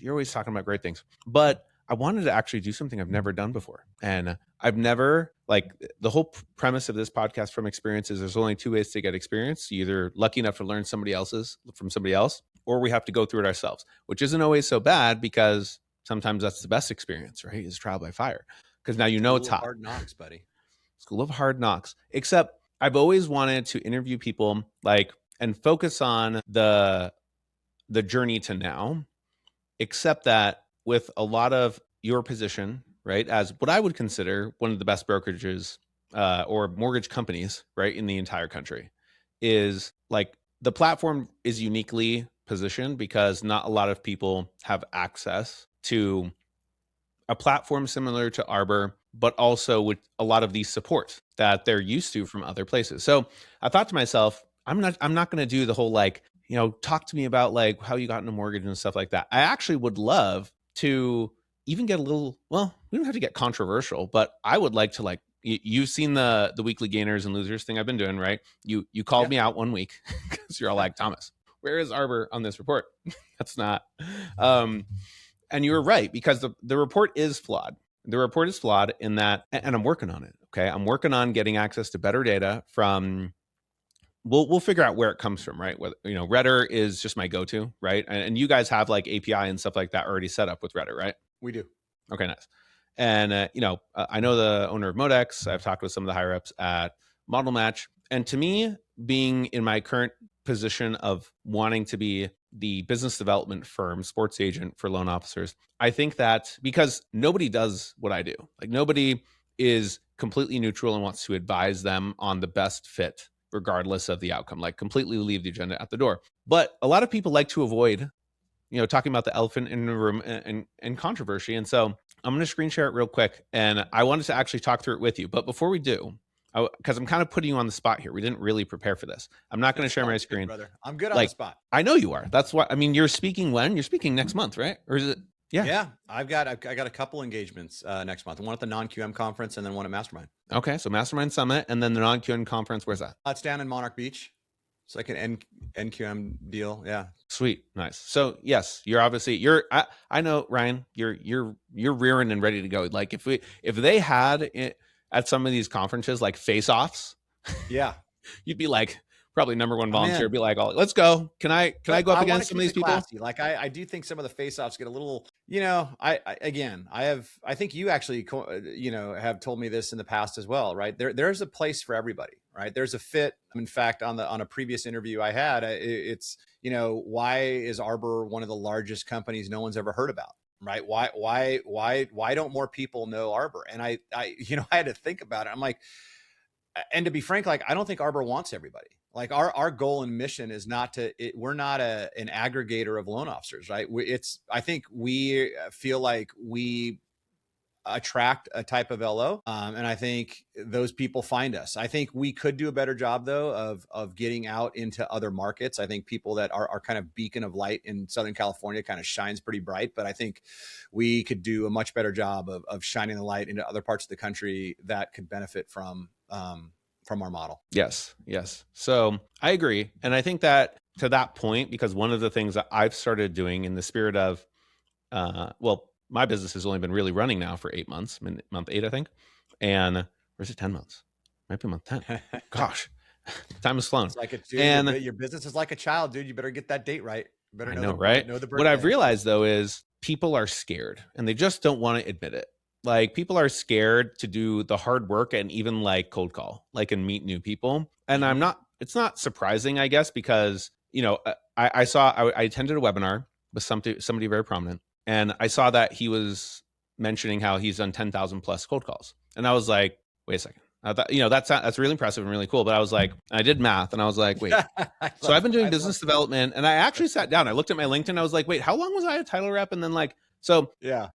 You're always talking about great things. But I wanted to actually do something I've never done before. And I've never, like, the whole premise of this podcast from experience is there's only two ways to get experience. You're either lucky enough to learn from somebody else, or we have to go through it ourselves, which isn't always so bad because sometimes that's the best experience, right? Is trial by fire. Because now you know it's hot. Hard knocks, buddy. School of hard knocks. Except I've always wanted to interview people and focus on the journey to now, except that with a lot of your position, right, as what I would consider one of the best brokerages or mortgage companies, right, in the entire country, is like the platform is uniquely positioned because not a lot of people have access to a platform similar to Arbor, but also with a lot of these supports that they're used to from other places. So I thought to myself, I'm not going to do the whole talk to me about like how you got into mortgage and stuff like that. I actually would love to even get a little, well, we don't have to get controversial, but I would like to you've seen the weekly gainers and losers thing I've been doing, right? You called me out one week because you're all like, Thomas, where is Arbor on this report? That's not, and you were right, because the report is flawed. The report is flawed in that, and I'm working on it. Okay. I'm working on getting access to better data from, we'll figure out where it comes from, right? Whether, Redder is just my go-to, right? And you guys have like API and stuff like that already set up with Redder, right? We do. Okay, nice. And, I know the owner of Modex. I've talked with some of the higher ups at Model Match. And to me, being in my current position of wanting to be the business development firm, sports agent for loan officers, I think that because nobody does what I do, like nobody is completely neutral and wants to advise them on the best fit, regardless of the outcome, like completely leave the agenda at the door. But a lot of people like to avoid, talking about the elephant in the room and controversy. And so I'm going to screen share it real quick. And I wanted to actually talk through it with you. But before we do, because I'm kind of putting you on the spot here. We didn't really prepare for this. I'm not going to share my screen. Brother. I'm good on the spot. I know you are. That's why. I mean, you're speaking when? You're speaking next month, right? Or is it? Yeah. Yeah. I got a couple engagements next month. One at the non-QM conference and then one at Mastermind. Okay. So Mastermind Summit and then the non-QM conference. Where's that? It's down in Monarch Beach. It's like an NQM deal. Yeah. Sweet. Nice. So yes, you're obviously I know, Ryan, you're rearing and ready to go. Like if they had it at some of these conferences, like face-offs, yeah, you'd be like probably number one volunteer. Be like, let's go. Can I go up against some of these people? Classy. Like I do think some of the face-offs get a little, I think you actually, have told me this in the past as well, right? There's a place for everybody, right? There's a fit. In fact, on a previous interview I had, it's, why is Arbor one of the largest companies no one's ever heard about? Right? Why don't more people know Arbor? And I had to think about it. I'm like, and to be frank, like, I don't think Arbor wants everybody. Like our goal and mission is we're not an aggregator of loan officers, right? I think we feel like we attract a type of LO. And I think those people find us. I think we could do a better job though of getting out into other markets. I think people that are kind of beacon of light in Southern California kind of shines pretty bright, but I think we could do a much better job of shining the light into other parts of the country that could benefit from our model. Yes. So I agree. And I think that to that point, because one of the things that I've started doing in the spirit of, my business has only been really running now for 8 months, month 8, I think. And or is it 10 months? Might be month 10. Gosh, time has flown. It's like your business is like a child, dude. You better get that date right. You better know the birthday. What I've realized though is people are scared and they just don't want to admit it. Like people are scared to do the hard work and even like cold call, like and meet new people. And it's not surprising, I guess, because, I attended a webinar with somebody very prominent. And I saw that he was mentioning how he's done 10,000 plus cold calls. And I was like, wait a second. I thought, that's really impressive and really cool. But I was like, I did math and I was like, wait, so I've been doing business development and I actually sat down, I looked at my LinkedIn. I was like, wait, how long was I a title rep? And then yeah,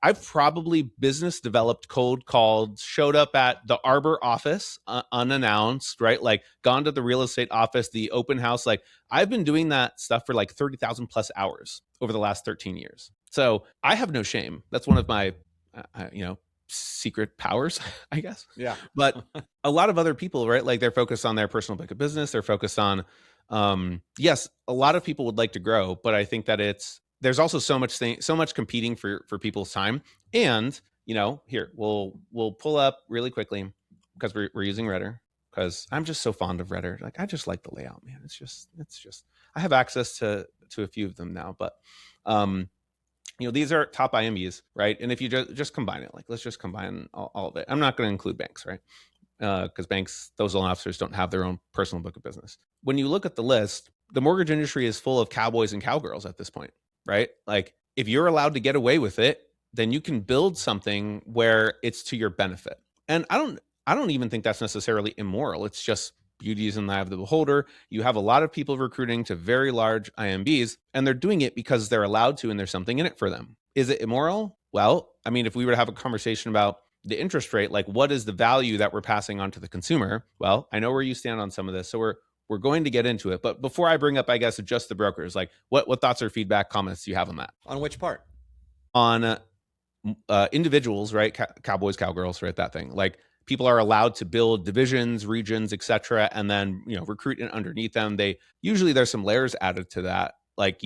I've probably business developed, cold called, showed up at the Arbor office unannounced, right? Like gone to the real estate office, the open house. Like I've been doing that stuff for like 30,000 plus hours over the last 13 years. So I have no shame. That's one of my, secret powers, I guess. Yeah. But a lot of other people, right? Like they're focused on their personal book of business. They're focused on, yes, a lot of people would like to grow, but I think that it's there's also so much competing for people's time. And here we'll pull up really quickly because we're using Redder, because I'm just so fond of Redder. Like, I just like the layout, man. It's just I have access to a few of them now, but um these are top IMBs, right? And if you just combine it, like, let's just combine all of it. I'm not going to include banks, right? Because banks, those loan officers don't have their own personal book of business. When you look at the list, the mortgage industry is full of cowboys and cowgirls at this point, right? Like, if you're allowed to get away with it, then you can build something where it's to your benefit. And I don't even think that's necessarily immoral. It's just beauty is in the eye of the beholder. You have a lot of people recruiting to very large IMBs, and they're doing it because they're allowed to, and there's something in it for them. Is it immoral? Well, I mean, if we were to have a conversation about the interest rate, like, what is the value that we're passing on to the consumer? Well, I know where you stand on some of this, so we're going to get into it. But before I bring up, I guess, just the brokers, like, what thoughts or feedback, comments do you have on that? On which part? On individuals, right? Cowboys, cowgirls, right? That thing. Like, people are allowed to build divisions, regions, etc., and then recruit in underneath them. There's some layers added to that. Like,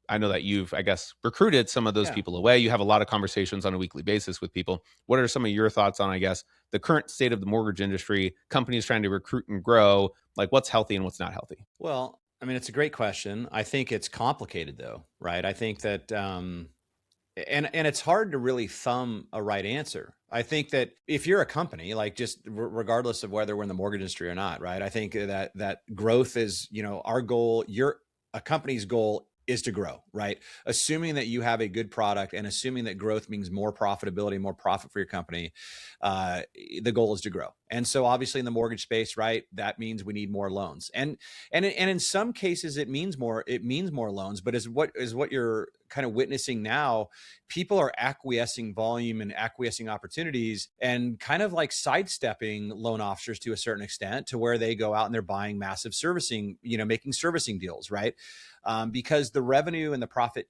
I know that you've, I guess, recruited some of those people away. You have a lot of conversations on a weekly basis with people. What are some of your thoughts on, I guess, the current state of the mortgage industry, companies trying to recruit and grow? Like, what's healthy and what's not healthy? Well, I mean, it's a great question. I think it's complicated, though, right? I think that, and it's hard to really thumb a right answer. I think that if you're a company, like, just regardless of whether we're in the mortgage industry or not, right? I think that growth is, our goal. A company's goal is to grow, right? Assuming that you have a good product and assuming that growth means more profitability, more profit for your company, the goal is to grow. And so obviously in the mortgage space, right, that means we need more loans. And in some cases it means more loans, but is what you're kind of witnessing now, people are acquiescing volume and acquiescing opportunities and kind of like sidestepping loan officers to a certain extent, to where they go out and they're buying massive servicing, making servicing deals, right? Because the revenue and the profit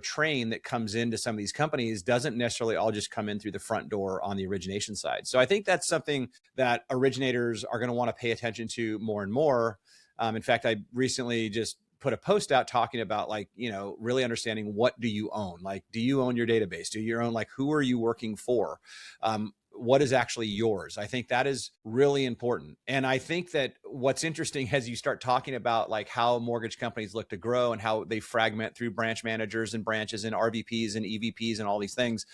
train that comes into some of these companies doesn't necessarily all just come in through the front door on the origination side. So I think that's something that originators are going to want to pay attention to more and more. In fact, I recently just put a post out talking about, like, really understanding, what do you own? Like, do you own your database? Do you own, like, who are you working for? What is actually yours? I think that is really important. And I think that what's interesting, as you start talking about, like, how mortgage companies look to grow and how they fragment through branch managers and branches and RVPs and EVPs and all these things,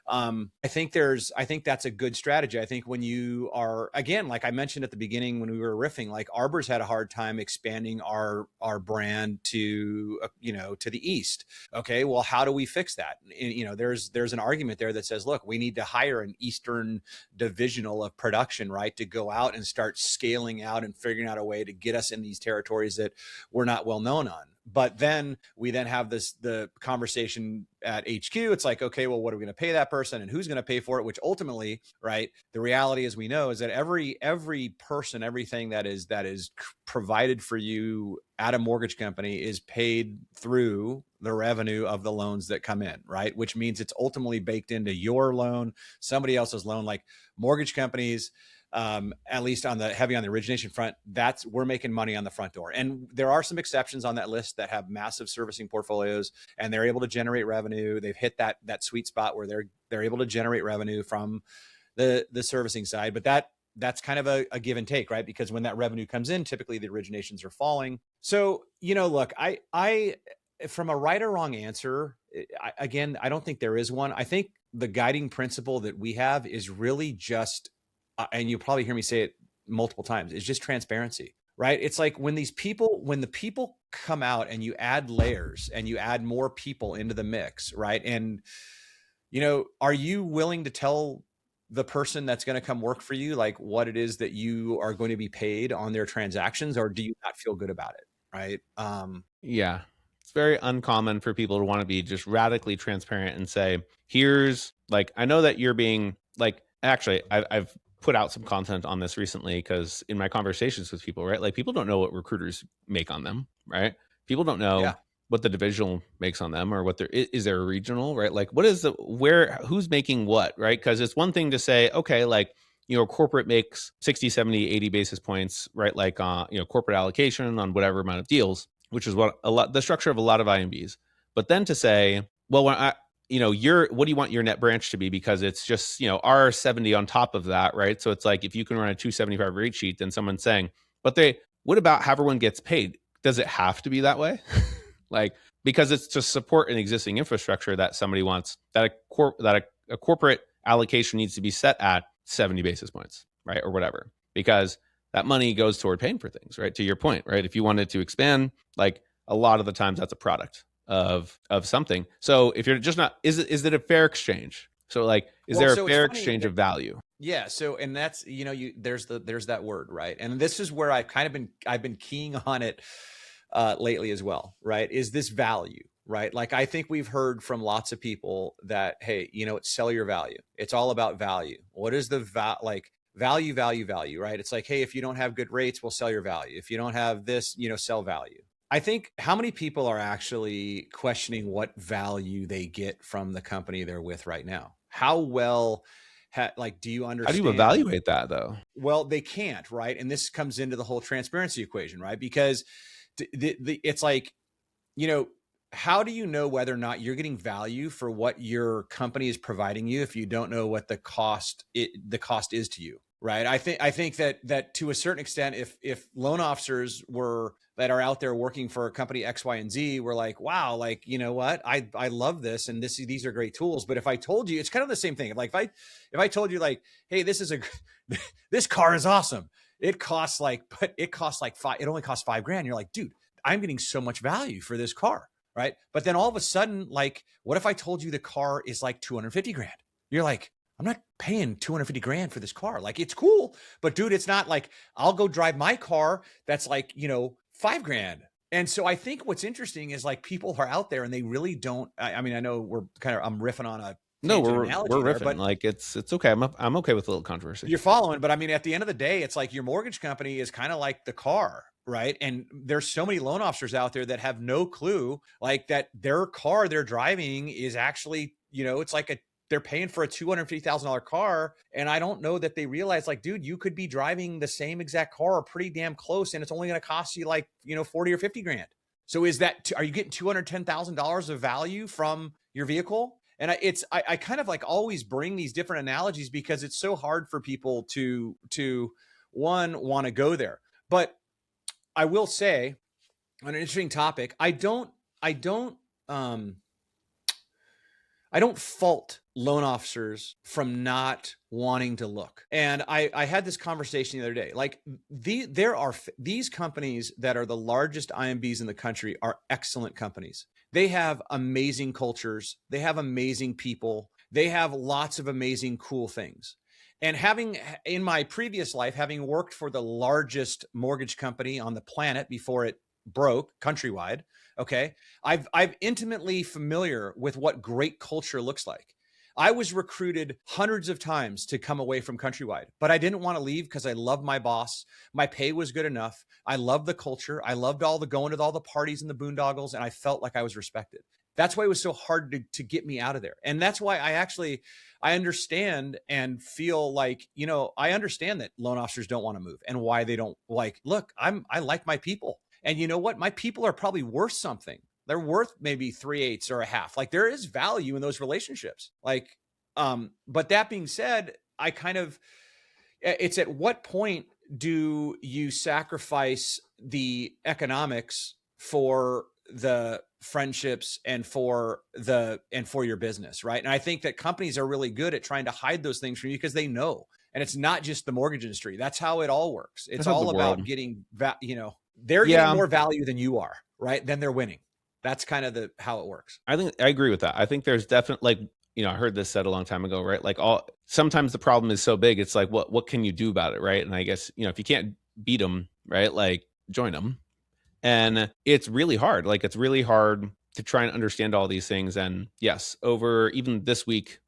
I think that's a good strategy. I think when you are, again, like I mentioned at the beginning when we were riffing, like, Arbor's had a hard time expanding our brand to to the east. Okay, well, how do we fix that? There's an argument there that says, look, we need to hire an eastern divisional of production, right, to go out and start scaling out and figuring out a way to get us in these territories that we're not well known on. But then we have the conversation at HQ. It's like, okay, well, what are we going to pay that person and who's going to pay for it? Which ultimately, right, the reality, as we know, is that every person, everything that is provided for you at a mortgage company is paid through the revenue of the loans that come in, right? Which means it's ultimately baked into your loan, somebody else's loan. Like, mortgage companies, at least on the origination front, we're making money on the front door. And there are some exceptions on that list that have massive servicing portfolios and they're able to generate revenue. They've hit that sweet spot where they're able to generate revenue from the servicing side. But that's kind of a give and take, right? Because when that revenue comes in, typically the originations are falling. So, look, I from a right or wrong answer, again, I don't think there is one. I think the guiding principle that we have is really just, and you'll probably hear me say it multiple times, it's just transparency, right? It's like when the people come out and you add layers and you add more people into the mix, right? And, are you willing to tell the person that's going to come work for you, like, what it is that you are going to be paid on their transactions, or do you not feel good about it? Right. Yeah. It's very uncommon for people to want to be just radically transparent and say, here's, like, I know that you're being, like, actually, I've put out some content on this recently because in my conversations with people, right, like, people don't know what recruiters make on them, right? People don't know what the divisional makes on them, or what is there a regional, right? Like, who's making what, right? Because it's one thing to say, okay, like, corporate makes 60, 70, 80 basis points, right? Like, corporate allocation on whatever amount of deals, which is what the structure of a lot of IMBs. But then to say, well, when what do you want your net branch to be? Because it's just, R70 on top of that, right? So it's like, if you can run a 275 rate sheet, then someone's saying, what about how everyone gets paid? Does it have to be that way? Like, because it's to support an existing infrastructure that somebody wants, that a corporate allocation needs to be set at 70 basis points, right? Or whatever, because that money goes toward paying for things, right? To your point, right? If you wanted to expand, like, a lot of the times that's a product of something. So if you're just not, is it a fair exchange? So like, is there a fair exchange of value? Yeah. So, and that's, there's that word, right? And this is where I've been keying on it lately as well, right? Is this value, right? Like, I think we've heard from lots of people that, hey, it's sell your value. It's all about value. What is the value, right? It's like, hey, if you don't have good rates, we'll sell your value. If you don't have this, sell value. I think, how many people are actually questioning what value they get from the company they're with right now? How well, do you understand? How do you evaluate that though? Well, they can't, right? And this comes into the whole transparency equation, right? Because it's like, how do you know whether or not you're getting value for what your company is providing you if you don't know what the cost is to you, right? I think that to a certain extent, if loan officers that are out there working for a company X, Y, and Z, were like, wow, like, you know what, I love this, and these are great tools. But if I told you, it's kind of the same thing. Like, if I told you, like, hey, this car is awesome. It only costs $5,000. You're like, dude, I'm getting so much value for this car. Right. But then all of a sudden, like, what if I told you the car is like $250,000? You're like, I'm not paying $250,000 for this car. Like, it's cool, but dude, it's not like I'll go drive my car that's like, $5,000. And so I think what's interesting is, like, people are out there and they really don't. I mean, I know I'm riffing on a no, we're riffing, but like, it's okay. I'm okay with a little controversy. You're following, but I mean, at the end of the day, it's like your mortgage company is kind of like the car, right? And there's so many loan officers out there that have no clue, like, that their car they're driving is actually, it's like they're paying for a $250,000 car. And I don't know that they realize, like, dude, you could be driving the same exact car or pretty damn close, and it's only going to cost you like, 40 or 50 grand. So are you getting $210,000 of value from your vehicle? And I kind of like always bring these different analogies because it's so hard for people to want to go there. But I will say, on an interesting topic, I don't fault loan officers from not wanting to look. And I had this conversation the other day. Like, there are these companies that are the largest IMBs in the country are excellent companies. They have amazing cultures. They have amazing people. They have lots of amazing, cool things. And in my previous life, having worked for the largest mortgage company on the planet before it broke countrywide, okay, I've intimately familiar with what great culture looks like. I was recruited hundreds of times to come away from Countrywide, but I didn't want to leave because I loved my boss. My pay was good enough. I loved the culture. I loved going to all the parties and the boondoggles, and I felt like I was respected. That's why it was so hard to get me out of there. And that's why I understand and feel like, I understand that loan officers don't want to move and why they don't. Like, look, I like my people. And you know what? My people are probably worth something. They're worth maybe 3/8 or a half. Like, there is value in those relationships. Like, but that being said, it's at what point do you sacrifice the economics for the friendships and for your business, right? And I think that companies are really good at trying to hide those things from you because they know. And it's not just the mortgage industry. That's how it all works. It's all about getting, they're getting more value than you are, right? Then they're winning. That's kind of how it works. I think I agree with that. I think there's definitely, I heard this said a long time ago, right? Like, sometimes the problem is so big, it's like, what can you do about it, right? And I guess, if you can't beat them, right, like, join them. And it's really hard. Like, it's really hard to try and understand all these things. And yes, over even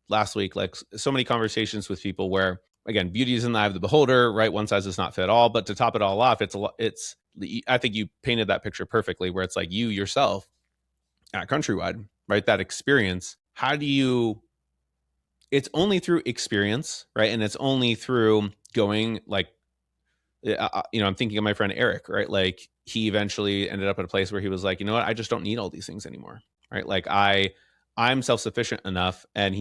last week, like, so many conversations with people where, again, beauty is in the eye of the beholder, right? One size does not fit all. But to top it all off, I think you painted that picture perfectly, where it's like, you yourself at Countrywide, right? That experience, it's only through experience, right? And it's only through going, like, I'm thinking of my friend Eric, right? Like, he eventually ended up at a place where he was like, you know what? I just don't need all these things anymore, right? Like I'm self-sufficient enough, and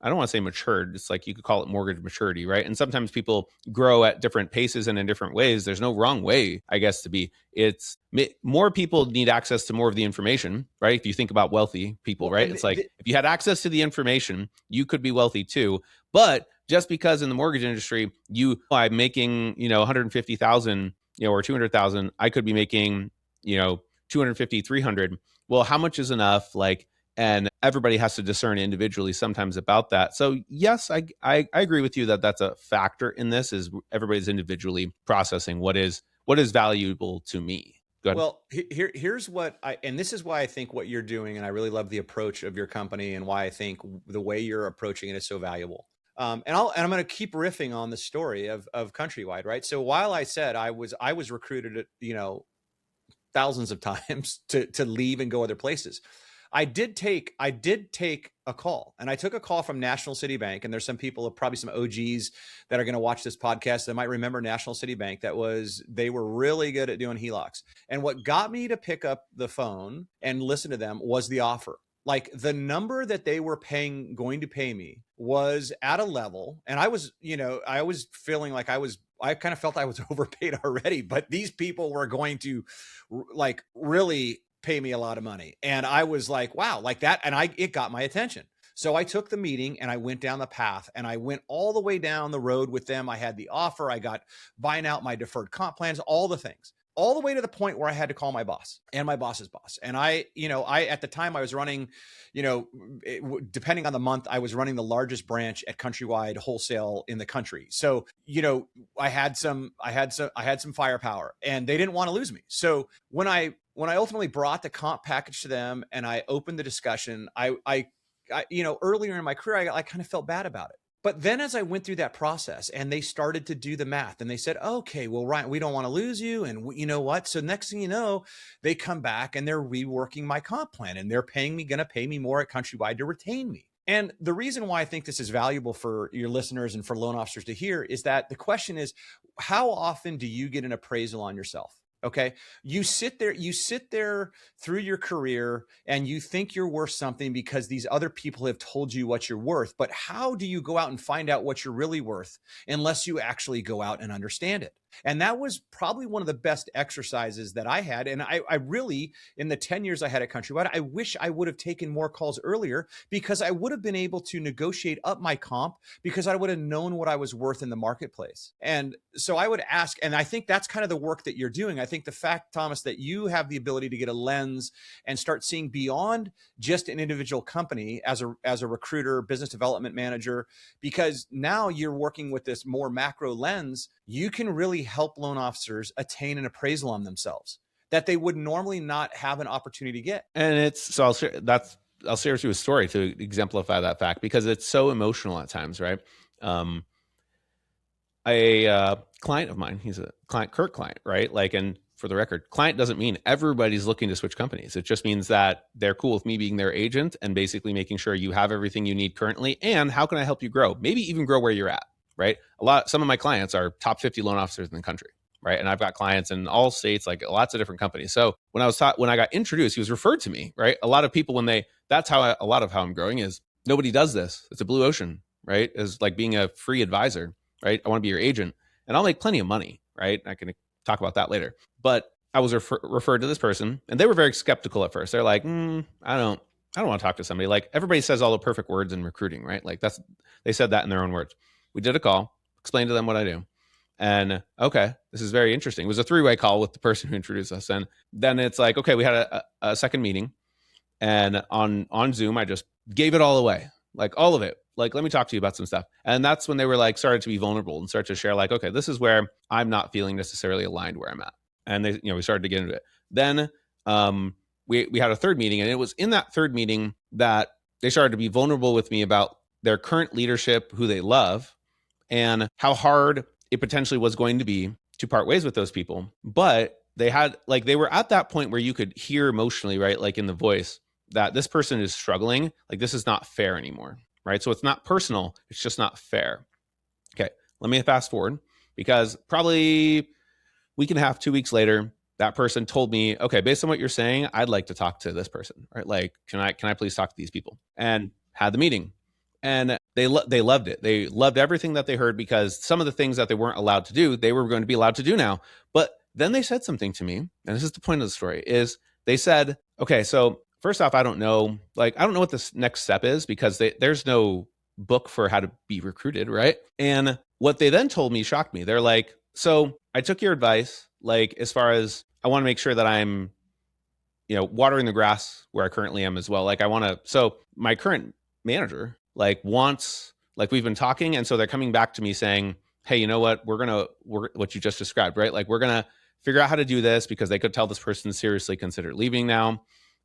I don't want to say matured. It's like you could call it mortgage maturity, right? And sometimes people grow at different paces and in different ways. There's no wrong way, I guess, to be. It's more people need access to more of the information, right? If you think about wealthy people, Well, right? and It's like if you had access to the information, you could be wealthy too. But just because in the mortgage industry, I'm making, 150,000, or 200,000, I could be making, 250, 300. Well, how much is enough? Like, and everybody has to discern individually sometimes about that. So yes, I agree with you that that's a factor in this, is everybody's individually processing what is valuable to me. Go ahead. Well, here's what and this is why I think what you're doing, and I really love the approach of your company, and why I think the way you're approaching it is so valuable. And I'm going to keep riffing on the story of Countrywide, right? So while I said I was recruited, thousands of times to leave and go other places, I did take a call, and I took a call from National City Bank. And there's some people, probably some OGs that are going to watch this podcast that might remember National City Bank. They were really good at doing HELOCs. And what got me to pick up the phone and listen to them was the offer. Like, the number that they were going to pay me was at a level, and I was feeling like I kind of felt I was overpaid already, but these people were going to like really pay me a lot of money. And I was like, wow, like that. And it got my attention. So I took the meeting and I went down the path, and I went all the way down the road with them. I had the offer, I got buying out my deferred comp plans, all the things, all the way to the point where I had to call my boss and my boss's boss. And I at the time I was running, depending on the month, I was running the largest branch at Countrywide wholesale in the country. So, I had some firepower, and they didn't want to lose me. So when I ultimately brought the comp package to them and I opened the discussion, I earlier in my career, I kind of felt bad about it. But then as I went through that process and they started to do the math, and they said, okay, well, Ryan, we don't want to lose you. And you know what? So next thing you know, they come back and they're reworking my comp plan, and they're going to pay me more at Countrywide to retain me. And the reason why I think this is valuable for your listeners and for loan officers to hear is that the question is, how often do you get an appraisal on yourself? Okay. You sit there through your career and you think you're worth something because these other people have told you what you're worth. But how do you go out and find out what you're really worth unless you actually go out and understand it? And that was probably one of the best exercises that I had. And I really, in the 10 years I had at Countrywide, I wish I would have taken more calls earlier, because I would have been able to negotiate up my comp, because I would have known what I was worth in the marketplace. And so I would ask, and I think that's kind of the work that you're doing. I think the fact, Thomas, that you have the ability to get a lens and start seeing beyond just an individual company as a recruiter, business development manager, because now you're working with this more macro lens, you can really help loan officers attain an appraisal on themselves that they would normally not have an opportunity to get. And I'll share with you a story to exemplify that fact, because it's so emotional at times, right? A client of mine, he's a Kurt client, right? Like, and for the record, client doesn't mean everybody's looking to switch companies. It just means that they're cool with me being their agent and basically making sure you have everything you need currently. And how can I help you grow? Maybe even grow where you're at, right? Some of my clients are top 50 loan officers in the country, right? And I've got clients in all states, like lots of different companies. So when I got introduced, he was referred to me, right? A lot of people, that's how a lot of how I'm growing is, nobody does this. It's a blue ocean, right? Is like being a free advisor, right? I want to be your agent, and I'll make plenty of money, right? I can talk about that later. But I was referred to this person, and they were very skeptical at first. They're like, I don't want to talk to somebody. Like, everybody says all the perfect words in recruiting, right? Like, they said that in their own words. We did a call, explained to them what I do. And okay, this is very interesting. It was a 3-way call with the person who introduced us. And then it's like, okay, we had a second meeting, and on Zoom, I just gave it all away, like all of it. Like, let me talk to you about some stuff. And that's when they were like, started to be vulnerable and start to share, like, okay, this is where I'm not feeling necessarily aligned where I'm at. And they, we started to get into it. Then we had a third meeting, and it was in that third meeting that they started to be vulnerable with me about their current leadership, who they love, and how hard it potentially was going to be to part ways with those people. But they were at that point where you could hear emotionally, right? Like in the voice, that this person is struggling. Like, this is not fair anymore, right? So it's not personal. It's just not fair. Okay, let me fast forward, because probably week and a half, 2 weeks later, that person told me, okay, based on what you're saying, I'd like to talk to this person, right? Like, can I please talk to these people? And had the meeting. And they loved it. They loved everything that they heard, because some of the things that they weren't allowed to do, they were going to be allowed to do now. But then they said something to me, and this is the point of the story, is they said, okay, so first off, I don't know what this next step is, because there's no book for how to be recruited, right? And what they then told me shocked me. They're like, so I took your advice, like, as far as I want to make sure that I'm, watering the grass where I currently am as well. Like, so my current manager, like, wants, like, we've been talking. And so they're coming back to me saying, hey, you know what? We're what you just described, right? Like, we're going to figure out how to do this, because they could tell this person seriously considered leaving now.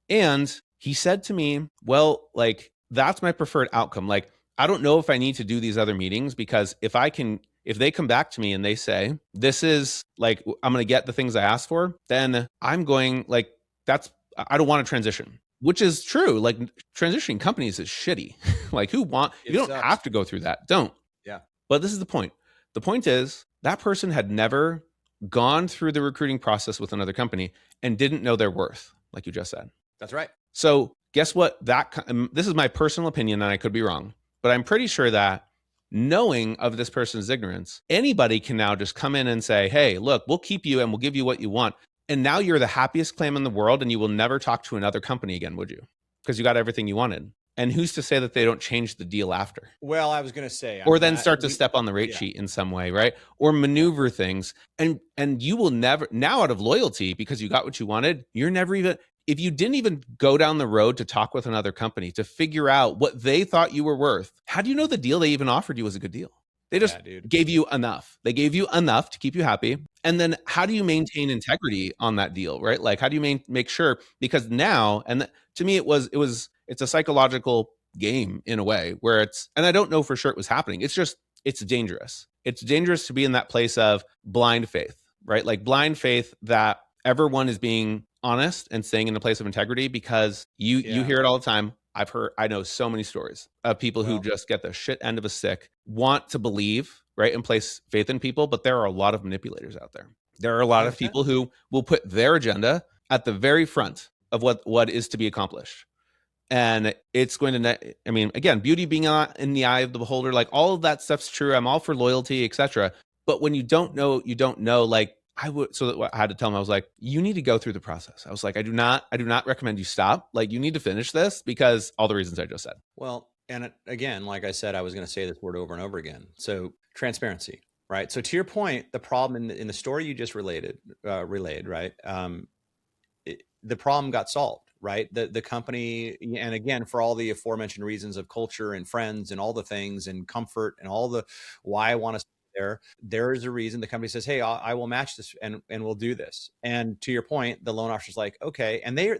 And he said to me, well, like, that's my preferred outcome. Like, I don't know if I need to do these other meetings, because if they come back to me and they say, this is like, I'm going to get the things I asked for, then I'm going, like, I don't want to transition, which is true. Like, transitioning companies is shitty. Like, if you don't have to go through that, don't. Yeah. But this is the point. The point is, that person had never gone through the recruiting process with another company and didn't know their worth, like you just said. That's right. So guess what? This is my personal opinion, and I could be wrong, but I'm pretty sure that, knowing of this person's ignorance, anybody can now just come in and say, hey, look, we'll keep you and we'll give you what you want. And now you're the happiest clam in the world, and you will never talk to another company again, would you? Because you got everything you wanted. And who's to say that they don't change the deal after? Well, I was going to say, or then start to step on the rate sheet in some way, right? Or maneuver things. And you will never, now out of loyalty, because you got what you wanted, you're never even, if you didn't even go down the road to talk with another company to figure out what they thought you were worth, how do you know the deal they even offered you was a good deal? They just gave you enough. They gave you enough to keep you happy. And then how do you maintain integrity on that deal, right? Like, how do you make sure? Because now, and to me, it's a psychological game in a way, where and I don't know for sure it was happening. It's dangerous. It's dangerous to be in that place of blind faith, right? Like, blind faith that everyone is being honest and staying in a place of integrity, because you hear it all the time. I know so many stories of people who just get the shit end of a stick, want to believe, right, and place faith in people. But there are a lot of manipulators out there. There are a lot of people who will put their agenda at the very front of what is to be accomplished. And it's going to, I mean, again, beauty being in the eye of the beholder, like, all of that stuff's true. I'm all for loyalty, etc. But when you don't know, like, so I had to tell him, I was like, you need to go through the process. I was like, I do not recommend you stop. Like, you need to finish this, because all the reasons I just said. Well, and again, like I said, I was going to say this word over and over again. So transparency, right? So to your point, the problem in the story you just relayed, right? The problem got solved, right? The company, and again, for all the aforementioned reasons of culture and friends and all the things and comfort and all the why I want to there is a reason the company says, hey, I will match this and we'll do this. And to your point, the loan officer's like, okay. And they're,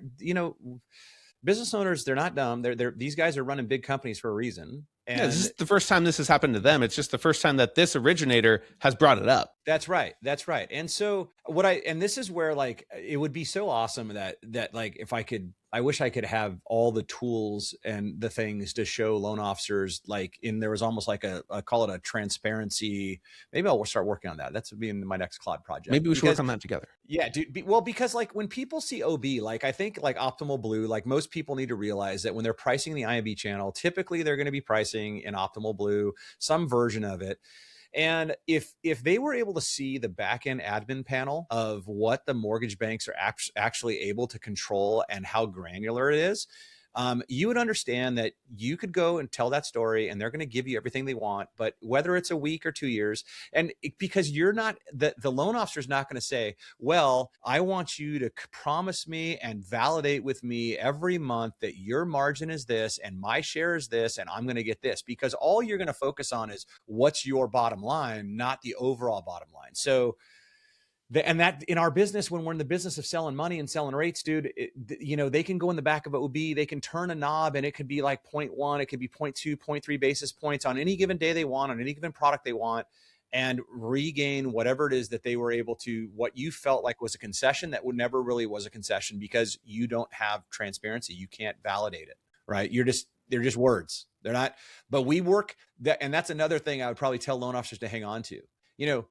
business owners, they're not dumb. These guys are running big companies for a reason. And this is the first time this has happened to them. It's just the first time that this originator has brought it up. That's right. That's right. And so and this is where, like, it would be so awesome that like, if I wish I could have all the tools and the things to show loan officers, like, there was almost like I call it a transparency. Maybe I'll start working on that. That's being my next Claude project. Maybe we should work on that together. Yeah, dude. Well, because, like, when people see OB, like, I think, like, Optimal Blue, like, most people need to realize that when they're pricing the IMB channel, typically they're going to be pricing in Optimal Blue, some version of it. And if they were able to see the back-end admin panel of what the mortgage banks are actually able to control and how granular it is, you would understand that you could go and tell that story and they're going to give you everything they want. But whether it's a week or 2 years, because you're not, the loan officer is not going to say, well, I want you to promise me and validate with me every month that your margin is this and my share is this and I'm going to get this, because all you're going to focus on is what's your bottom line, not the overall bottom line. So and that, in our business, when we're in the business of selling money and selling rates, dude, they can go in the back of OB, they can turn a knob and it could be like 0.1, it could be 0.2, 0.3 basis points on any given day they want, on any given product they want, and regain whatever it is that they were able to, what you felt like was a concession that never really was a concession, because you don't have transparency. You can't validate it, right? They're just words. They're not, but we work that. And that's another thing I would probably tell loan officers to hang on to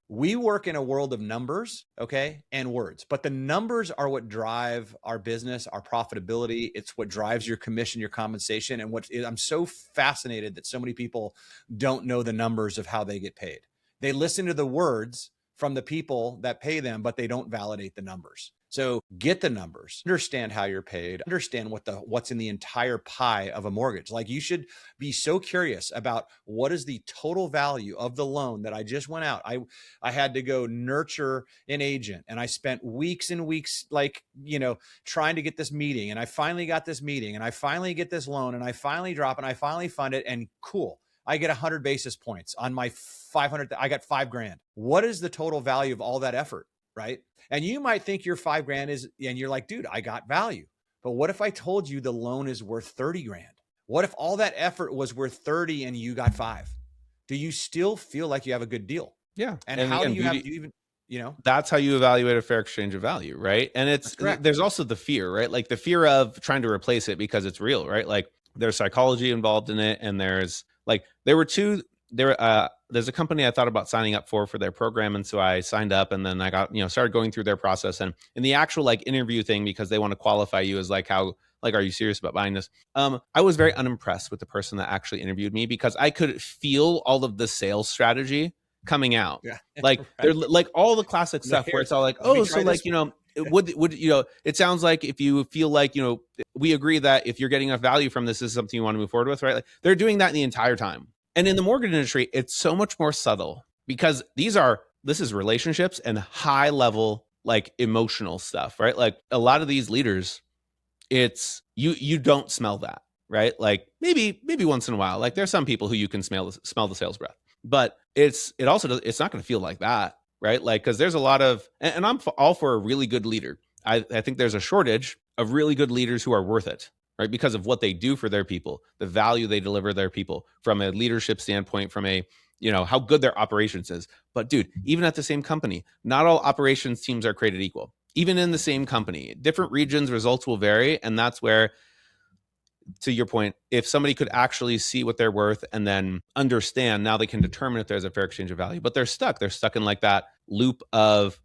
we work in a world of numbers, okay, and words, but the numbers are what drive our business, our profitability. It's what drives your commission, your compensation. And I'm so fascinated that so many people don't know the numbers of how they get paid. They listen to the words from the people that pay them, but they don't validate the numbers. So get the numbers, understand how you're paid, understand what's in the entire pie of a mortgage. Like, you should be so curious about what is the total value of the loan that I just went out. I had to go nurture an agent, and I spent weeks and weeks, like, trying to get this meeting, and I finally got this meeting, and I finally get this loan, and I finally drop, and I finally fund it, and cool, I get 100 basis points on my 500. I got $5,000. What is the total value of all that effort? Right. And you might think your $5,000 is, and you're like, dude, I got value. But what if I told you the loan is worth 30 grand? What if all that effort was worth 30 and you got 5? Do you still feel like you have a good deal? Yeah. And And how again, do you have, do you even, that's how you evaluate a fair exchange of value, right? And there's also the fear, right? Like the fear of trying to replace it because it's real, right? Like there's psychology involved in it, and there's there's a company I thought about signing up for their program, and so I signed up, and then I got started going through their process, and in the actual like interview thing, because they want to qualify you as like, how, like, are you serious about buying this? I was very unimpressed with the person that actually interviewed me, because I could feel all of the sales strategy coming out. Yeah. Like Right. they're like all the classic stuff where it's all like, oh, so like, would it sounds like if you feel like, we agree that if you're getting enough value from this is something you want to move forward with, right? Like they're doing that the entire time. And in the mortgage industry, it's so much more subtle, because this is relationships and high level, like emotional stuff, right? Like a lot of these leaders, it's you don't smell that, right? Like maybe once in a while, like there's some people who you can smell the sales breath, but it's not going to feel like that, right? Like, because there's a lot of, and I'm all for a really good leader. I think there's a shortage of really good leaders who are worth it, right? Because of what they do for their people, the value they deliver their people from a leadership standpoint, from a, how good their operations is. But dude, even at the same company, not all operations teams are created equal. Even in the same company, different regions, results will vary. And that's where, to your point, if somebody could actually see what they're worth and then understand, now they can determine if there's a fair exchange of value. But they're stuck in like that loop of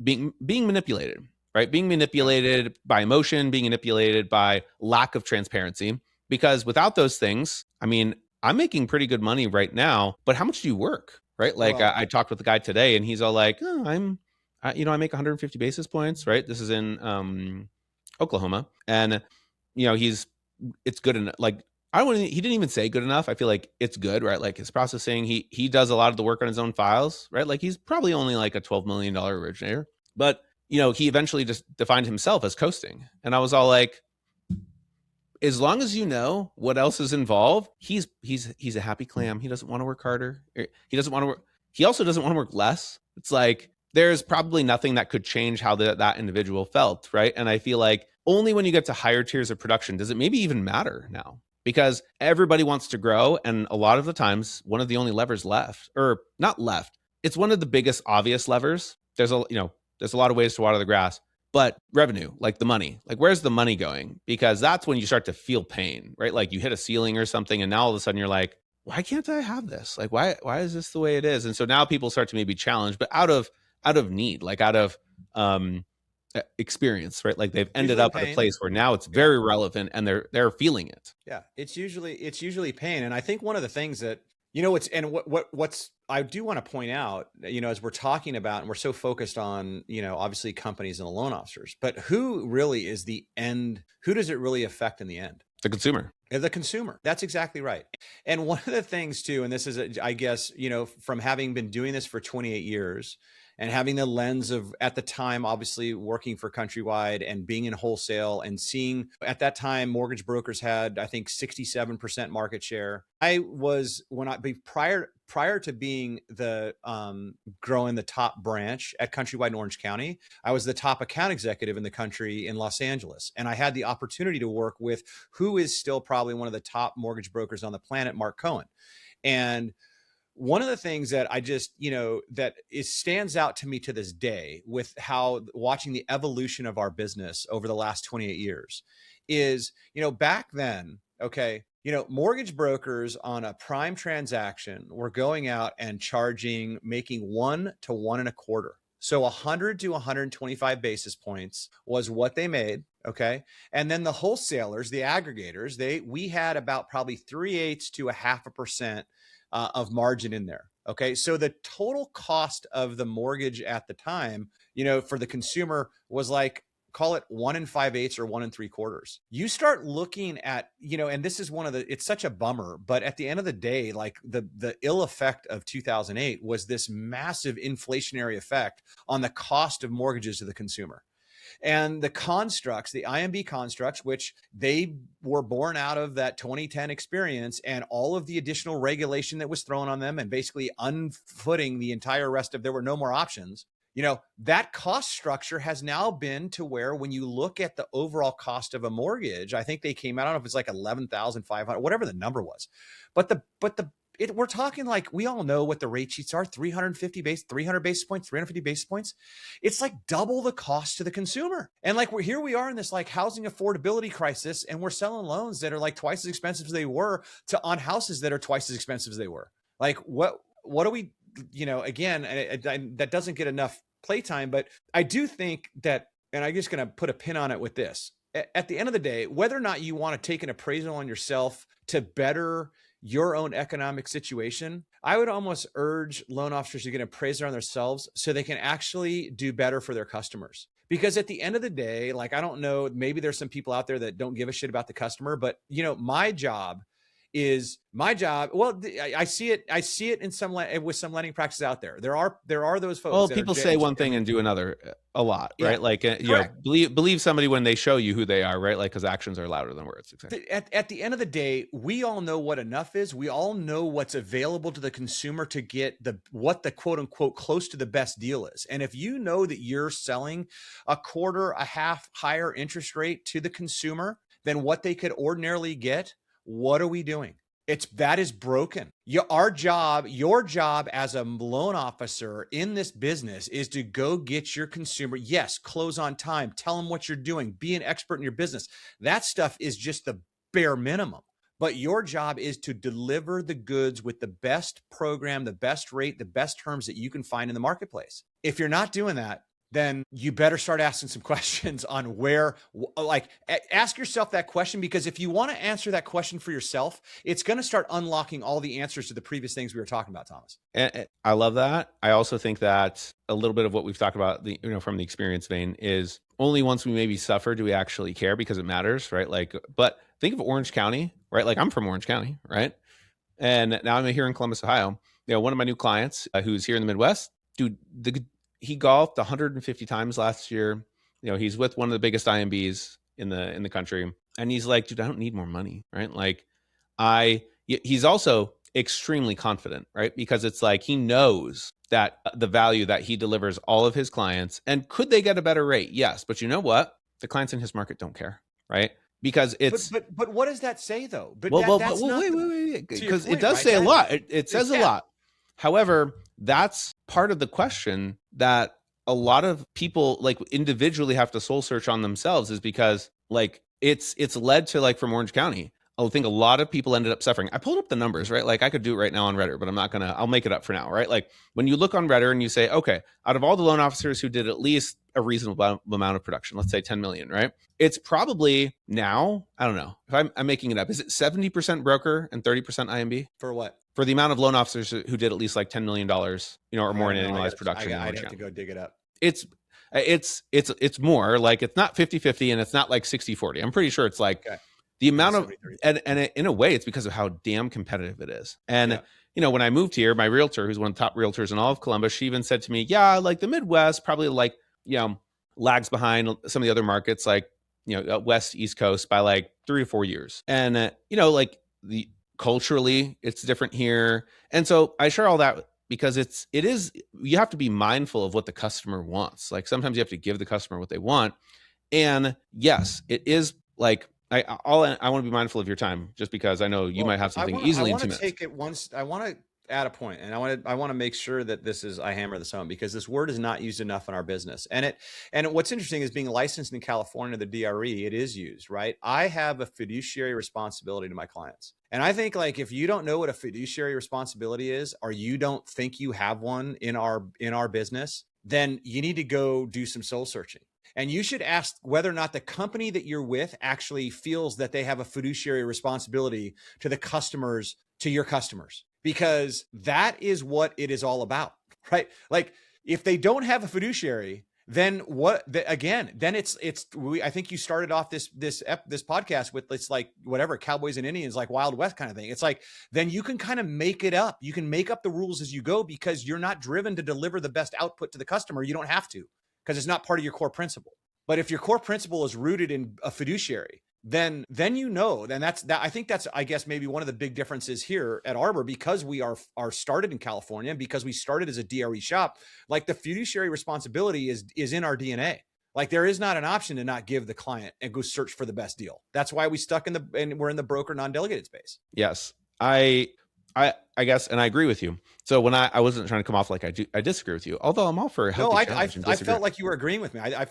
being manipulated, right? Being manipulated by emotion, being manipulated by lack of transparency. Because without those things, I mean, I'm making pretty good money right now, but how much do you work, right? Like, I talked with the guy today, and he's all like, oh, I make 150 basis points, right? This is in Oklahoma, and it's good enough. Like, he didn't even say good enough. I feel like it's good, right? Like his processing, he does a lot of the work on his own files, right? Like he's probably only like a $12 million originator, but he eventually just defined himself as coasting. And I was all like, as long as you know what else is involved, he's a happy clam. He doesn't want to work harder. He also doesn't want to work less. It's like, there's probably nothing that could change how that individual felt, right? And I feel like only when you get to higher tiers of production does it maybe even matter now, because everybody wants to grow. And a lot of the times, one of the only levers left, or not left, it's one of the biggest obvious levers. There's a lot of ways to water the grass, but revenue, like the money, like where's the money going? Because that's when you start to feel pain, right? Like you hit a ceiling or something, and now all of a sudden you're like, why can't I have this? Like, why is this the way it is? And so now people start to maybe challenge, but out of need, like out of experience, right? Like they've ended up at a place where now it's very relevant, and they're feeling it. Yeah, it's usually pain. And I think one of the things that, what's I do want to point out, as we're talking about, and we're so focused on, obviously companies and the loan officers, but who really is the end? Who does it really affect in the end? The consumer. The consumer. That's exactly right. And one of the things too, and this is, I guess, from having been doing this for 28 years and having the lens of, at the time, obviously working for Countrywide and being in wholesale and seeing, at that time, mortgage brokers had, I think, 67% market share. Prior to being growing the top branch at Countrywide in Orange County, I was the top account executive in the country in Los Angeles. And I had the opportunity to work with who is still probably one of the top mortgage brokers on the planet, Mark Cohen. And one of the things that I just, stands out to me to this day with how watching the evolution of our business over the last 28 years is, back then, okay, mortgage brokers on a prime transaction were going out and making 1 to 1.25. So 100 to 125 basis points was what they made. Okay. And then the wholesalers, the aggregators, we had about probably 3/8 to 0.5% of margin in there. Okay. So the total cost of the mortgage at the time, for the consumer was like, call it 1 5/8 or 1 3/4. You start looking at, and this is it's such a bummer, but at the end of the day, like the ill effect of 2008 was this massive inflationary effect on the cost of mortgages to the consumer. And the constructs, the IMB constructs, which they were born out of that 2010 experience and all of the additional regulation that was thrown on them and basically unfooting the entire rest of, there were no more options. That cost structure has now been to where when you look at the overall cost of a mortgage, I think they came out, I don't know if it's like 11,500, whatever the number was. We're talking like, we all know what the rate sheets are, 300 basis points, 350 basis points. It's like double the cost to the consumer. And like, here we are in this like housing affordability crisis, and we're selling loans that are like twice as expensive as they were on houses that are twice as expensive as they were. Like, what do we, again, that doesn't get enough playtime, but I do think that, and I'm just going to put a pin on it with this. At the end of the day, whether or not you want to take an appraisal on yourself to better your own economic situation, I would almost urge loan officers to get an appraiser on themselves so they can actually do better for their customers. Because at the end of the day, like, I don't know, maybe there's some people out there that don't give a shit about the customer, but my job. Well, I see it in with some lending practices out there. There are those folks. Well, people say one thing and do another a lot, right? Yeah, like, believe somebody when they show you who they are, right? Like, because actions are louder than words. Exactly. At the end of the day, we all know what enough is. We all know what's available to the consumer to get what the quote unquote close to the best deal is. And if you know that you're selling a quarter, a half higher interest rate to the consumer than what they could ordinarily get, what are we doing? That is broken. Your job as a loan officer in this business is to go get your consumer. Yes, close on time. Tell them what you're doing. Be an expert in your business. That stuff is just the bare minimum. But your job is to deliver the goods with the best program, the best rate, the best terms that you can find in the marketplace. If you're not doing that, then you better start asking some questions on ask yourself that question, because if you want to answer that question for yourself, it's going to start unlocking all the answers to the previous things we were talking about, Thomas. And I love that. I also think that a little bit of what we've talked about, from the experience vein, is only once we maybe suffer do we actually care, because it matters, right? Like, but think of Orange County, right? Like, I'm from Orange County, right? And now I'm here in Columbus, Ohio. One of my new clients who's here in the Midwest, dude, he golfed 150 times last year. He's with one of the biggest IMBs in the country. And he's like, dude, I don't need more money, right? Like, he's also extremely confident, right? Because it's like, he knows that the value that he delivers all of his clients. And could they get a better rate? Yes. But you know what? The clients in his market don't care, right? Because it's... But what does that say, though? But wait. Because it does say a lot. It says a lot. However, that's part of the question that a lot of people like individually have to soul search on themselves, is because like it's led to, like, from Orange County, I think a lot of people ended up suffering. I pulled up the numbers, right? Like, I could do it right now on Redditor, but I'll make it up for now, right? Like, when you look on Redditor and you say, okay, out of all the loan officers who did at least a reasonable amount of production, let's say 10 million, right? It's probably now, I don't know if I'm making it up. Is it 70% broker and 30% IMB? For what? For the amount of loan officers who did at least like $10 million, or more in annualized production. I'd have to go dig it up. It's more like, it's not 50-50 and it's not like 60-40. I'm pretty sure it's like the amount of, and in a way it's because of how damn competitive it is. And, when I moved here, my realtor, who's one of the top realtors in all of Columbus, she even said to me, yeah, like the Midwest probably lags behind some of the other markets, like, West, East Coast by like 3 to 4 years. And, culturally it's different here. And so I share all that because you have to be mindful of what the customer wants. Like, sometimes you have to give the customer what they want. And yes, it is like, I want to be mindful of your time, just because I know you might have something easily. I want to take it once. I want to At a point, and I want to make sure that I hammer this home, because this word is not used enough in our business. And what's interesting is, being licensed in California, the DRE, it is used, right? I have a fiduciary responsibility to my clients. And I think, like, if you don't know what a fiduciary responsibility is, or you don't think you have one in our business, then you need to go do some soul searching. And you should ask whether or not the company that you're with actually feels that they have a fiduciary responsibility to the customers, to your customers, because that is what it is all about, right? Like, if they don't have a fiduciary, then then I think you started off this podcast with, it's like, whatever, cowboys and Indians, like Wild West kind of thing. It's like, then you can kind of make it up. You can make up the rules as you go, because you're not driven to deliver the best output to the customer. You don't have to, because it's not part of your core principle. But if your core principle is rooted in a fiduciary, then I think that's, I guess, maybe one of the big differences here at Arbor, because we are started in California, because we started as a DRE shop. Like, the fiduciary responsibility is in our DNA. Like, there is not an option to not give the client and go search for the best deal. That's why we stuck and we're in the broker non-delegated space. Yes. I guess, and I agree with you. So when I wasn't trying to come off like I disagree with you, although I'm all for a healthy challenge. I felt like you were agreeing with me. I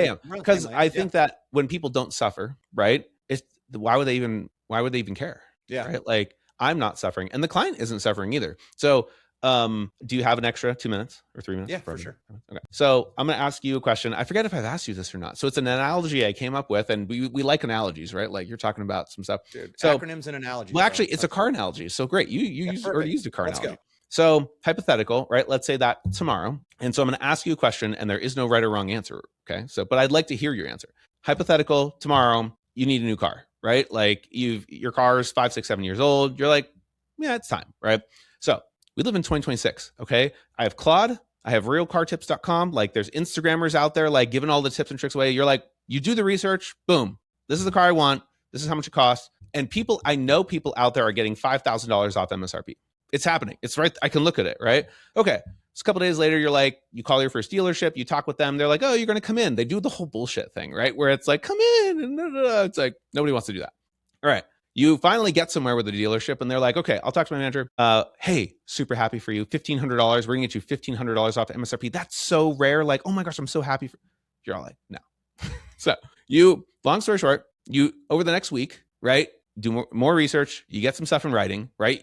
am, because I think that when people don't suffer, right, it's, why would they even care? Yeah. Right? Like, I'm not suffering, and the client isn't suffering either. So do you have an extra 2 minutes or 3 minutes? Yeah, for sure. Okay. So I'm going to ask you a question. I forget if I've asked you this or not. So it's an analogy I came up with, and we like analogies, right? Like, you're talking about some stuff. Dude, so acronyms and analogies. Well, actually, it's a car analogy. So great. You already used a car Let's analogy. Go. So hypothetical, right? Let's say that tomorrow. And so I'm going to ask you a question, and there is no right or wrong answer. Okay. So, but I'd like to hear your answer. Hypothetical, tomorrow, you need a new car, right? Like, your car is 5, 6, 7 years old. You're like, yeah, it's time, right? So we live in 2026. Okay. I have Claude. I have realcartips.com. Like, there's Instagrammers out there, like, giving all the tips and tricks away. You're like, you do the research, boom. This is the car I want. This is how much it costs. And I know people out there are getting $5,000 off MSRP. It's happening. It's right. I can look at it, right? Okay. So a couple days later, you call your first dealership, you talk with them. They're like, oh, you're going to come in. They do the whole bullshit thing, right? Where it's like, come in. And it's like, nobody wants to do that. All right. You finally get somewhere with the dealership, and they're like, okay, I'll talk to my manager. Hey, super happy for you. $1,500. We're going to get you $1,500 off MSRP. That's so rare. Like, oh my gosh, I'm so happy. You're all like, no. So long story short, over the next week, right, do more research. You get some stuff in writing, right?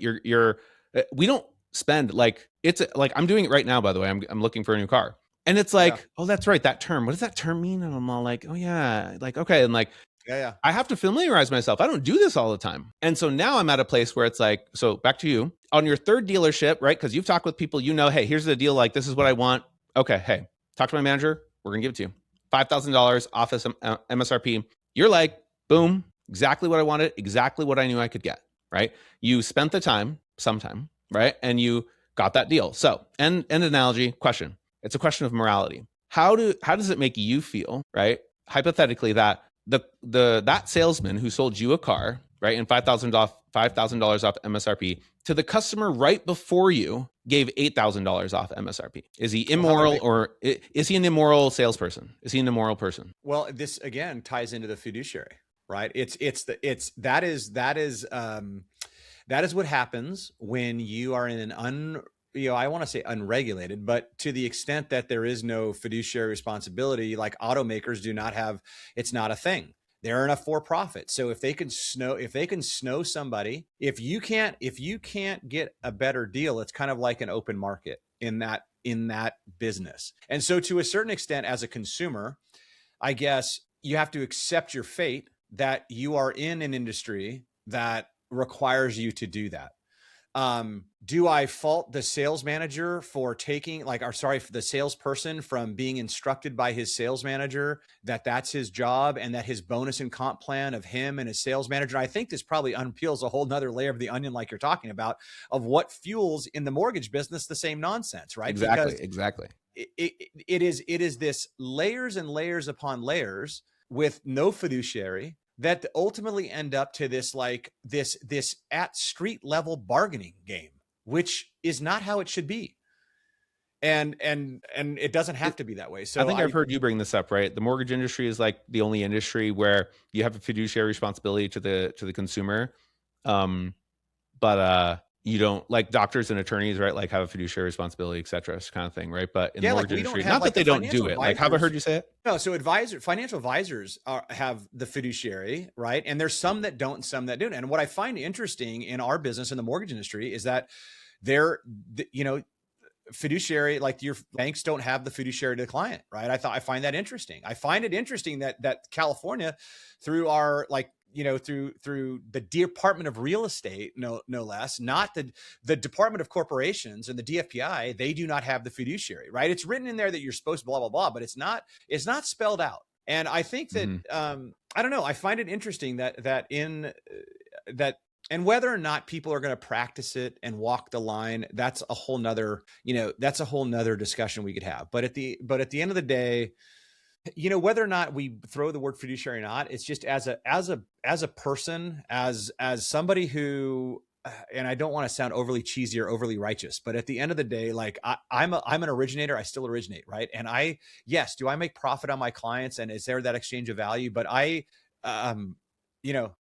We don't spend, like, it's like, I'm doing it right now, by the way. I'm looking for a new car, and it's like, oh, that's right, that term. What does that term mean? And I'm all like, oh yeah, like, okay, and like, yeah. I have to familiarize myself. I don't do this all the time, and so now I'm at a place where it's like, so back to you on your third dealership, right? Because you've talked with people, hey, here's the deal. Like, this is what I want. Okay, hey, talk to my manager. We're gonna give it to you, $5,000 off of MSRP. You're like, boom, exactly what I wanted, exactly what I knew I could get, right? You spent the time, sometime, right? And you got that deal. So, and analogy question. It's a question of morality. How does it make you feel, right? Hypothetically, that that salesman who sold you a car, right, and $5,000 off MSRP to the customer right before you gave $8,000 off MSRP. Is he immoral, or is he an immoral salesperson? Is he an immoral person? Well, this again ties into the fiduciary, right? That is what happens when you are in an I want to say unregulated, but to the extent that there is no fiduciary responsibility, like automakers do not have, it's not a thing. They're in a for-profit. So if they can snow somebody, if you can't get a better deal, it's kind of like an open market in that business. And so to a certain extent, as a consumer, I guess you have to accept your fate that you are in an industry that requires you to do that. Do I fault the sales manager for for the salesperson from being instructed by his sales manager that that's his job, and that his bonus and comp plan of him and his sales manager? I think this probably unpeels a whole nother layer of the onion, like you're talking about, of what fuels in the mortgage business the same nonsense, right? Exactly. It is this layers and layers upon layers with no fiduciary that ultimately end up to this at street level bargaining game, which is not how it should be. And it doesn't have to be that way. So I think I've heard you bring this up, right? The mortgage industry is like the only industry where you have a fiduciary responsibility to the consumer. But you don't, like doctors and attorneys, right? Like have a fiduciary responsibility, et cetera, kind of thing, right? But in the Yeah, like mortgage we don't industry, have not that like the they don't do financial it. Like, have I heard advisors. you say it? No, so financial advisors have the fiduciary, right? And there's some that don't, and some that do. And what I find interesting in our business in the mortgage industry is that they're, you know, fiduciary, like your banks don't have the fiduciary to the client, right? I find that interesting. I find it interesting that California, through our like, you know, through the Department of Real Estate, no less, not the Department of Corporations and the DFPI, they do not have the fiduciary, right? It's written in there that you're supposed to blah blah blah, but it's not spelled out. And I think that I don't know. I find it interesting that in that and whether or not people are going to practice it and walk the line, that's a whole nother, that's a whole nother discussion we could have. But at the end of the day, whether or not we throw the word fiduciary or not, it's just as a person, as somebody who, and I don't want to sound overly cheesy or overly righteous, but at the end of the day, like I'm an originator. I still originate, right? And yes, do I make profit on my clients? And is there that exchange of value? But um,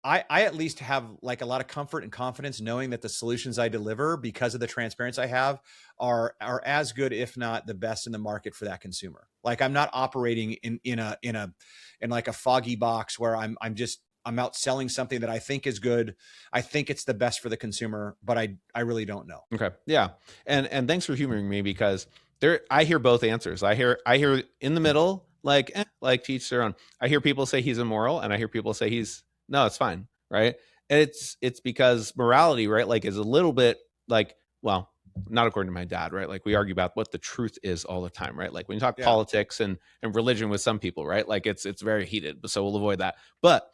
I at least have like a lot of comfort and confidence knowing that the solutions I deliver, because of the transparency I have, are as good, if not the best in the market for that consumer. Like I'm not operating in like a foggy box where I'm out selling something that I think is good. I think it's the best for the consumer, but I really don't know. Okay. Yeah. And thanks for humoring me, because I hear both answers. I hear in the middle, like to each their own. I hear people say he's immoral, and I hear people say no, it's fine, right? And it's because morality, right, like is a little bit like, well, not according to my dad, right? Like we argue about what the truth is all the time, right? Like when you talk politics and religion with some people, right? Like it's very heated, so we'll avoid that. But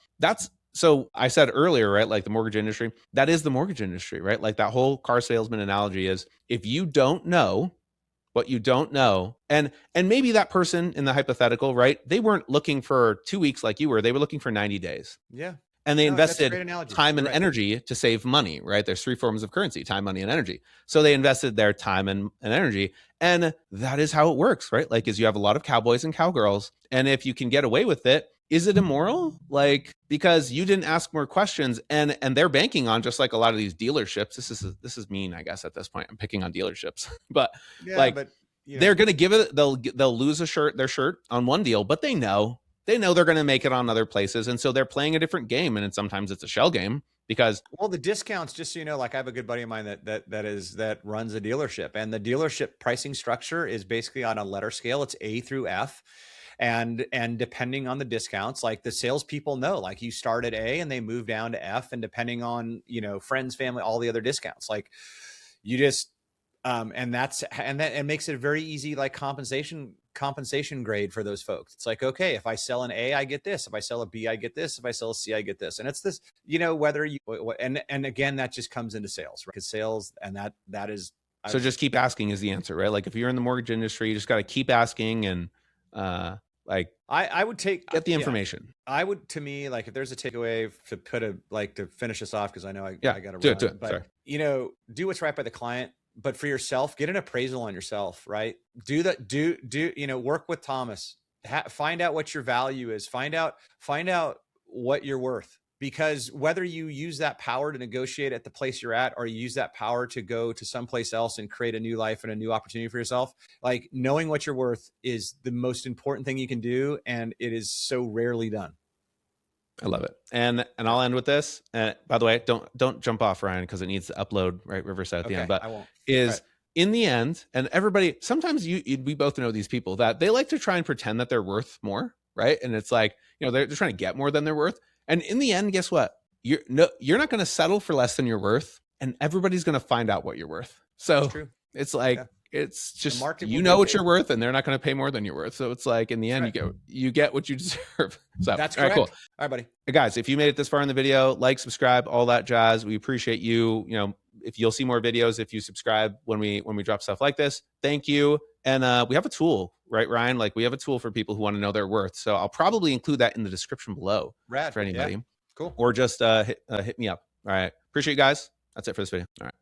so I said earlier, right? Like the mortgage industry, that is the mortgage industry, right? Like that whole car salesman analogy is, if you don't know what you don't know, and maybe that person in the hypothetical, right? They weren't looking for 2 weeks like you were. They were looking for 90 days. Yeah. And they invested time and energy to save money, right? There's 3 forms of currency: time, money, and energy. So they invested their time and energy. And that is how it works, right? Like, is you have a lot of cowboys and cowgirls. And if you can get away with it, is it immoral? Like, because you didn't ask more questions, and they're banking on, just like a lot of these dealerships. This is mean, I guess, at this point. I'm picking on dealerships, but they're going to give it, they'll lose their shirt on one deal, but they know they're going to make it on other places. And so they're playing a different game. And sometimes it's a shell game, because the discounts, just so you know, like I have a good buddy of mine that runs a dealership, and the dealership pricing structure is basically on a letter scale. It's A through F. And depending on the discounts, like the salespeople know, like you start at A and they move down to F, and depending on, friends, family, all the other discounts, like you just, and that makes it a very easy, like compensation grade for those folks. It's like, okay, if I sell an A, I get this. If I sell a B, I get this. If I sell a C, I get this. And it's this, whether you, and again, that just comes into sales, right? Because sales, and that is. So just keep asking is the answer, right? Like if you're in the mortgage industry, you just got to keep asking, and like I would get the information. I would, to me, like if there's a takeaway to finish this off, because I know I got to run. Do it. But sorry. Do what's right by the client. But for yourself, get an appraisal on yourself, right? Do that. Work with Thomas. Find out what your value is. Find out what you're worth. Because whether you use that power to negotiate at the place you're at, or you use that power to go to someplace else and create a new life and a new opportunity for yourself, like knowing what you're worth is the most important thing you can do. And it is so rarely done. I love it. And I'll end with this. By the way, don't jump off, Ryan, because it needs to upload, right? Riverside at the end. But I won't. In the end, and everybody, sometimes we both know these people that they like to try and pretend that they're worth more, right? And it's like, they're trying to get more than they're worth. And in the end, guess what? You're not going to settle for less than you're worth, and everybody's going to find out what you're worth. So it's like, it's just, what you're worth, and they're not going to pay more than you're worth. So it's like, in the end, you get what you deserve. So that's correct. All right, cool. All right, buddy. Hey guys, if you made it this far in the video, like, subscribe, all that jazz. We appreciate you. If you'll see more videos, if you subscribe when we drop stuff like this, thank you. And we have a tool, right, Ryan? Like we have a tool for people who want to know their worth. So I'll probably include that in the description below for anybody. Yeah. Cool. Or just hit me up. All right. Appreciate you guys. That's it for this video. All right.